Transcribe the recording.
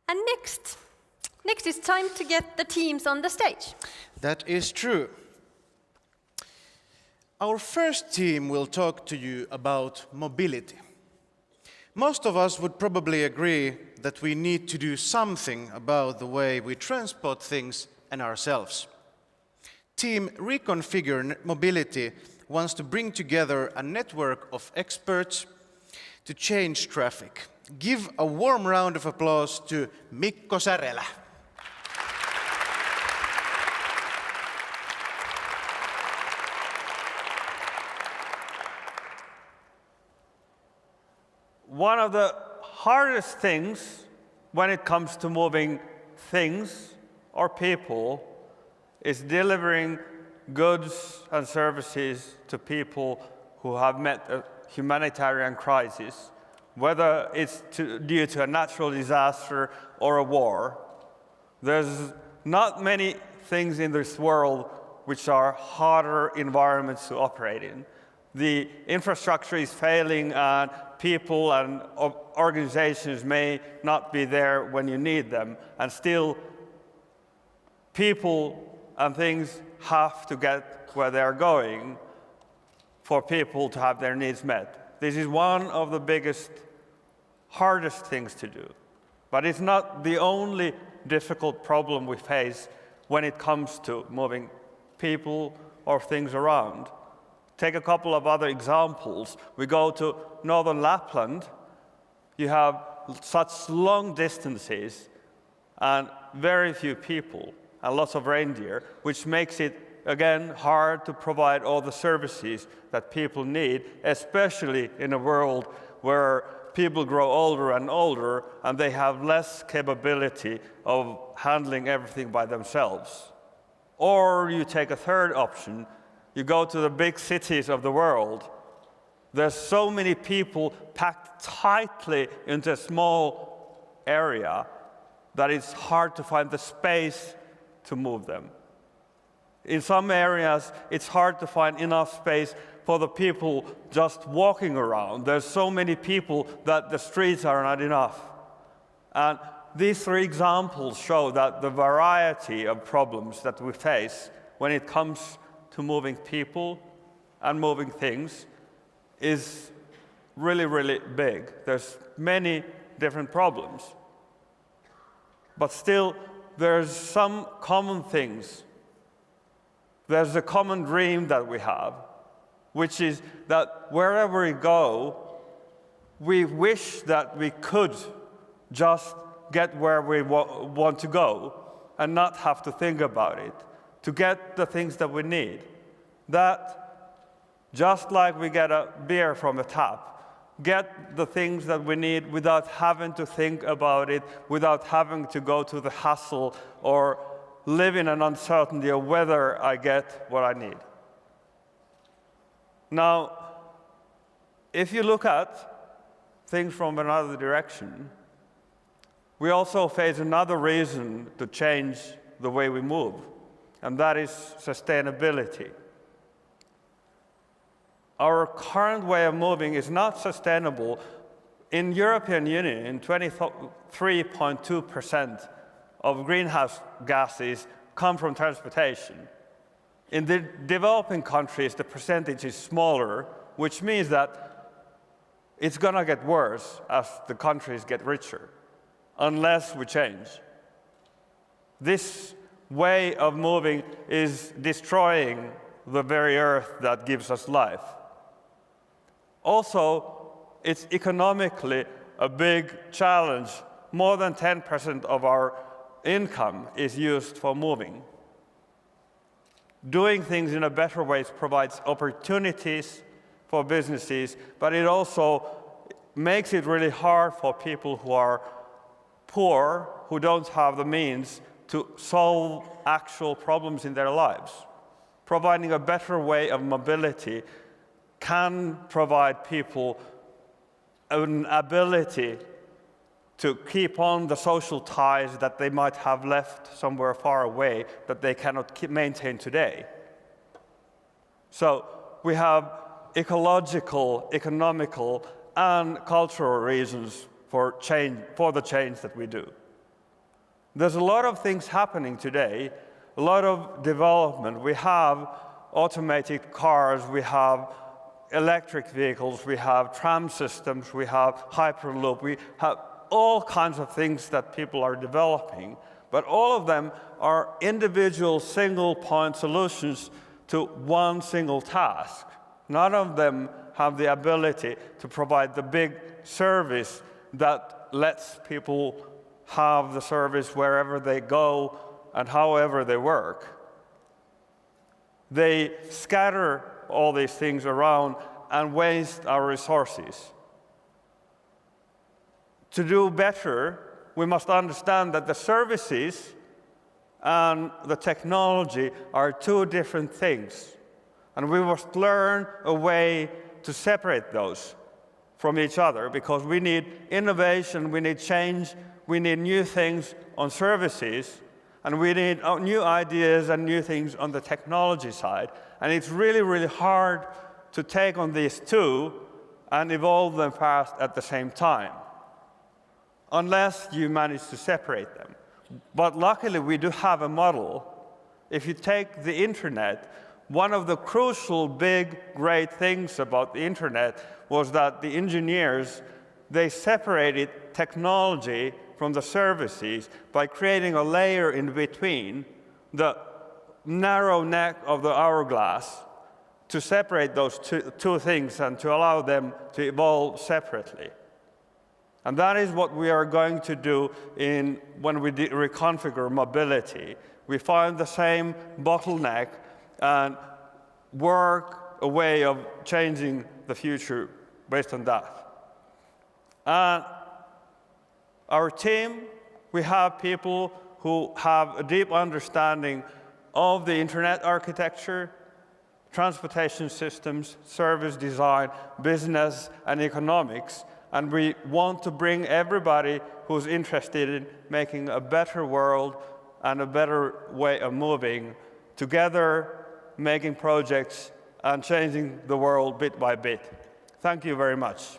And next it's time to get the teams on the stage. That is true. Our first team will talk to you about mobility. Most of us would probably agree that we need to do something about the way we transport things and ourselves. Team Reconfigure Mobility wants to bring together a network of experts to change traffic. Give a warm round of applause to Mikko Särelä. One of the hardest things when it comes to moving things or people is delivering goods and services to people who have met a humanitarian crisis, whether it's due to a natural disaster or a war. There's not many things in this world which are harder environments to operate in. The infrastructure is failing and people and organizations may not be there when you need them, and still people and things have to get where they're going for people to have their needs met. This is one of the biggest, hardest things to do. But it's not the only difficult problem we face when it comes to moving people or things around. Take a couple of other examples. We go to northern Lapland. You have such long distances and very few people and lots of reindeer, which makes it, again, hard to provide all the services that people need, especially in a world where people grow older and older and they have less capability of handling everything by themselves. Or you take a third option. You go to the big cities of the world. There's so many people packed tightly into a small area that it's hard to find the space to move them. In some areas, it's hard to find enough space for the people just walking around. There's so many people that the streets are not enough. And these three examples show that the variety of problems that we face when it comes to moving people and moving things is really, really big. There's many different problems. But still, there's some common things. There's a common dream that we have, which is that wherever we go, we wish that we could just get where we want to go and not have to think about it, to get the things that we need. That, just like we get a beer from a tap, get the things that we need without having to think about it, without having to go to the hassle or live in an uncertainty of whether I get what I need. Now, if you look at things from another direction, we also face another reason to change the way we move, and that is sustainability. Our current way of moving is not sustainable. In European Union, 23.2% of greenhouse gases come from transportation. In the developing countries, the percentage is smaller, which means that it's going to get worse as the countries get richer, unless we change. This way of moving is destroying the very earth that gives us life. Also, it's economically a big challenge. More than 10% of our income is used for moving. Doing things in a better way provides opportunities for businesses, but it also makes it really hard for people who are poor, who don't have the means to solve actual problems in their lives. Providing a better way of mobility can provide people an ability to keep on the social ties that they might have left somewhere far away that they cannot maintain today. So we have ecological, economical, and cultural reasons for the change that we do. There's a lot of things happening today, a lot of development. We have automated cars, we have electric vehicles, we have tram systems, we have Hyperloop, we have all kinds of things that people are developing, but all of them are individual single-point solutions to one single task. None of them have the ability to provide the big service that lets people have the service wherever they go and however they work. They scatter all these things around and waste our resources. To do better, we must understand that the services and the technology are two different things. And we must learn a way to separate those from each other, because we need innovation, we need change, we need new things on services, and we need new ideas and new things on the technology side. And it's really, really hard to take on these two and evolve them fast at the same time, unless you manage to separate them. But luckily, we do have a model. If you take the internet, one of the crucial, big, great things about the internet was that the engineers, they separated technology from the services by creating a layer in between, the narrow neck of the hourglass, to separate those two things and to allow them to evolve separately. And that is what we are going to do when we reconfigure mobility. We find the same bottleneck and work a way of changing the future based on that. And our team, we have people who have a deep understanding of the internet architecture, transportation systems, service design, business, and economics. And we want to bring everybody who's interested in making a better world and a better way of moving together, making projects and changing the world bit by bit. Thank you very much.